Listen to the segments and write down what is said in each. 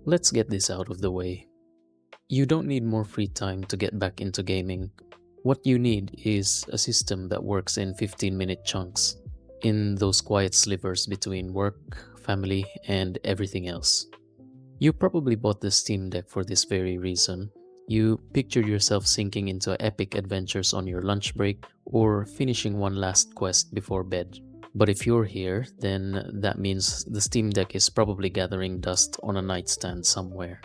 Let's get this out of the way. You don't need more free time to get back into gaming. What you need is a system that works in 15-minute chunks, in those quiet slivers between work, family, and everything else. You probably bought the Steam Deck for this very reason. You pictured yourself sinking into epic adventures on your lunch break or finishing one last quest before bed. But if you're here, then that means the Steam Deck is probably gathering dust on a nightstand somewhere.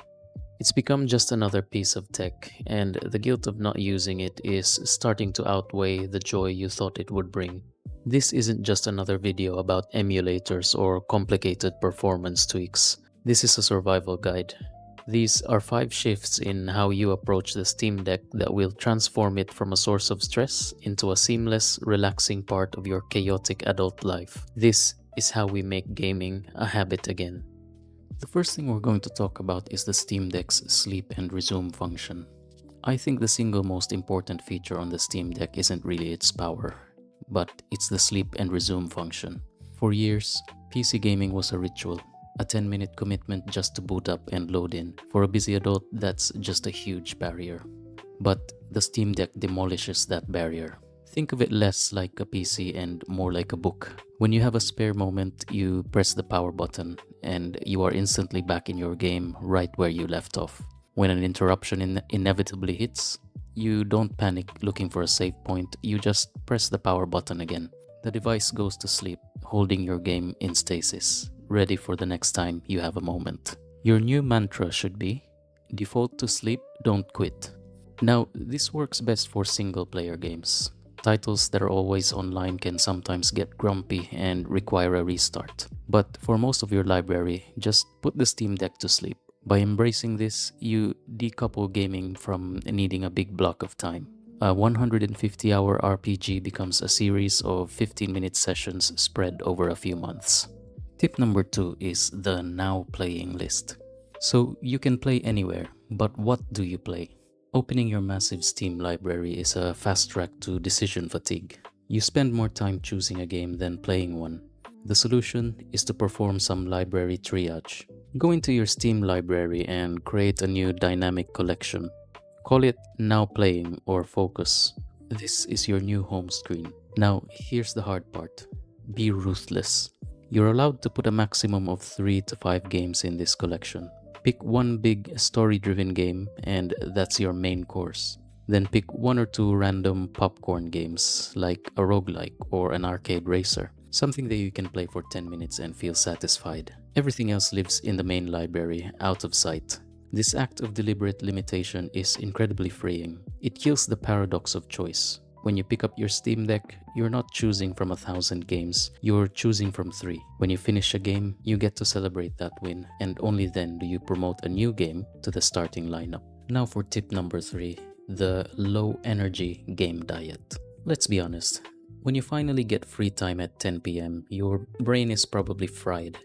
It's become just another piece of tech, and the guilt of not using it is starting to outweigh the joy you thought it would bring. This isn't just another video about emulators or complicated performance tweaks. This is a survival guide. These are 5 shifts in how you approach the Steam Deck that will transform it from a source of stress into a seamless, relaxing part of your chaotic adult life. This is how we make gaming a habit again. The first thing we're going to talk about is the Steam Deck's sleep and resume function. I think the single most important feature on the Steam Deck isn't really its power, but it's the sleep and resume function. For years, PC gaming was a ritual, a 10-minute commitment just to boot up and load in. For a busy adult, that's just a huge barrier. But the Steam Deck demolishes that barrier. Think of it less like a PC and more like a book. When you have a spare moment, you press the power button and you are instantly back in your game right where you left off. When an interruption inevitably hits, you don't panic looking for a save point, you just press the power button again. The device goes to sleep, holding your game in stasis, ready for the next time you have a moment. Your new mantra should be, default to sleep, don't quit. Now, this works best for single-player games. Titles that are always online can sometimes get grumpy and require a restart. But for most of your library, just put the Steam Deck to sleep. By embracing this, you decouple gaming from needing a big block of time. A 150-hour RPG becomes a series of 15-minute sessions spread over a few months. Tip number 2 is the now playing list. So you can play anywhere, but what do you play? Opening your massive Steam library is a fast track to decision fatigue. You spend more time choosing a game than playing one. The solution is to perform some library triage. Go into your Steam library and create a new dynamic collection. Call it Now Playing or Focus. This is your new home screen. Now, here's the hard part. Be ruthless. You're allowed to put a maximum of 3 to 5 games in this collection. Pick one big story-driven game and that's your main course. Then pick 1 or 2 random popcorn games like a roguelike or an arcade racer. Something that you can play for 10 minutes and feel satisfied. Everything else lives in the main library, out of sight. This act of deliberate limitation is incredibly freeing. It kills the paradox of choice. When you pick up your Steam Deck, you're not choosing from 1,000 games, you're choosing from 3. When you finish a game, you get to celebrate that win, and only then do you promote a new game to the starting lineup. Now for tip number 3, the low energy game diet. Let's be honest, when you finally get free time at 10 p.m., your brain is probably fried.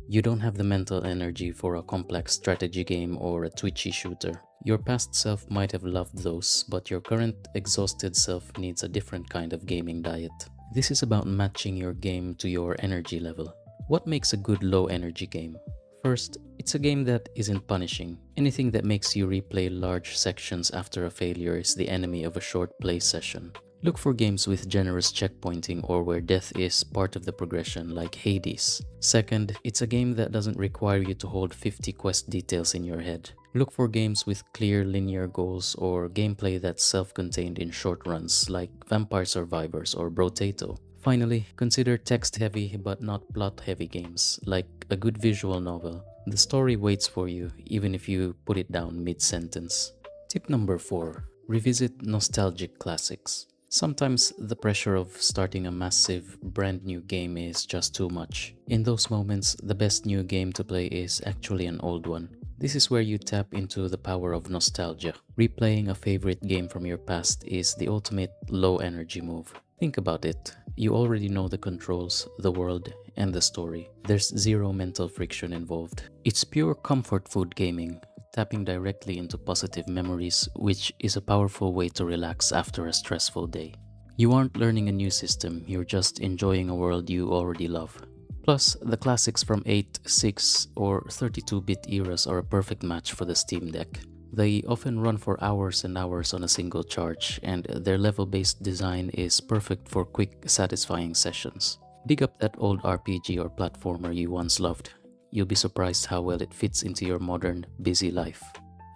You don't have the mental energy for a complex strategy game or a twitchy shooter. Your past self might have loved those, but your current exhausted self needs a different kind of gaming diet. This is about matching your game to your energy level. What makes a good low energy game? First, it's a game that isn't punishing. Anything that makes you replay large sections after a failure is the enemy of a short play session. Look for games with generous checkpointing or where death is part of the progression, like Hades. Second, it's a game that doesn't require you to hold 50 quest details in your head. Look for games with clear linear goals or gameplay that's self-contained in short runs, like Vampire Survivors or Brotato. Finally, consider text-heavy but not plot-heavy games, like a good visual novel. The story waits for you, even if you put it down mid-sentence. Tip number 4. Revisit nostalgic classics. Sometimes the pressure of starting a massive, brand new game is just too much. In those moments, the best new game to play is actually an old one. This is where you tap into the power of nostalgia. Replaying a favorite game from your past is the ultimate low-energy move. Think about it. You already know the controls, the world, and the story. There's zero mental friction involved. It's pure comfort food gaming, tapping directly into positive memories, which is a powerful way to relax after a stressful day. You aren't learning a new system, you're just enjoying a world you already love. Plus, the classics from 8, 6, or 32-bit eras are a perfect match for the Steam Deck. They often run for hours and hours on a single charge, and their level-based design is perfect for quick, satisfying sessions. Dig up that old RPG or platformer you once loved. You'll be surprised how well it fits into your modern, busy life.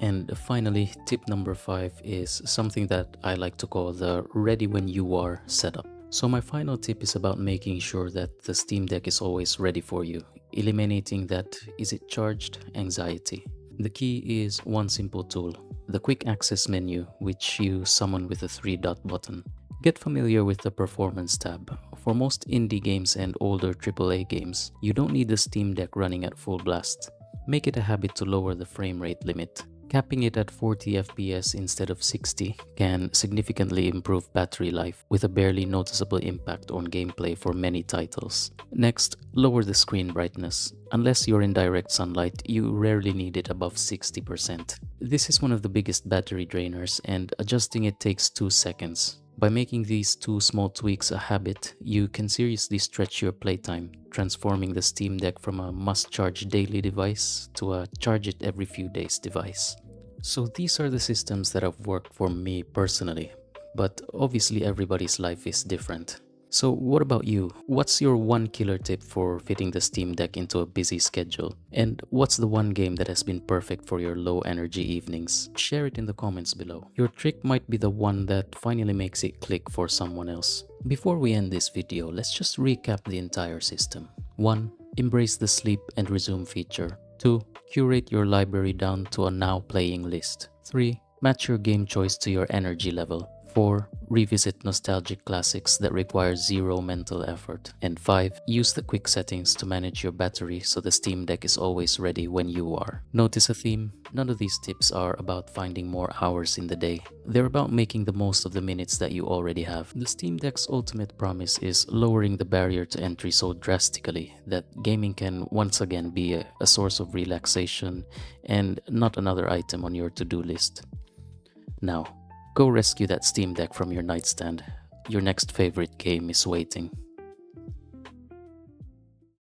And finally, tip number 5 is something that I like to call the ready when you are setup. So my final tip is about making sure that the Steam Deck is always ready for you, eliminating that "is it charged" anxiety. The key is one simple tool, the quick access menu, which you summon with the 3-dot button. Get familiar with the performance tab. For most indie games and older AAA games, you don't need the Steam Deck running at full blast. Make it a habit to lower the frame rate limit. Capping it at 40 FPS instead of 60 can significantly improve battery life with a barely noticeable impact on gameplay for many titles. Next, lower the screen brightness. Unless you're in direct sunlight, you rarely need it above 60%. This is one of the biggest battery drainers, and adjusting it takes 2 seconds. By making these 2 small tweaks a habit, you can seriously stretch your playtime, transforming the Steam Deck from a must-charge daily device to a charge-it-every-few-days device. So these are the systems that have worked for me personally, but obviously everybody's life is different. So what about you? What's your one killer tip for fitting the Steam Deck into a busy schedule? And what's the one game that has been perfect for your low energy evenings? Share it in the comments below. Your trick might be the one that finally makes it click for someone else. Before we end this video, let's just recap the entire system. 1. Embrace the sleep and resume feature. 2. Curate your library down to a now playing list. 3. Match your game choice to your energy level. 4. Revisit nostalgic classics that require zero mental effort. And 5. Use the quick settings to manage your battery so the Steam Deck is always ready when you are. Notice a theme? None of these tips are about finding more hours in the day. They're about making the most of the minutes that you already have. The Steam Deck's ultimate promise is lowering the barrier to entry so drastically that gaming can once again be a source of relaxation and not another item on your to-do list. Now, go rescue that Steam Deck from your nightstand. Your next favorite game is waiting.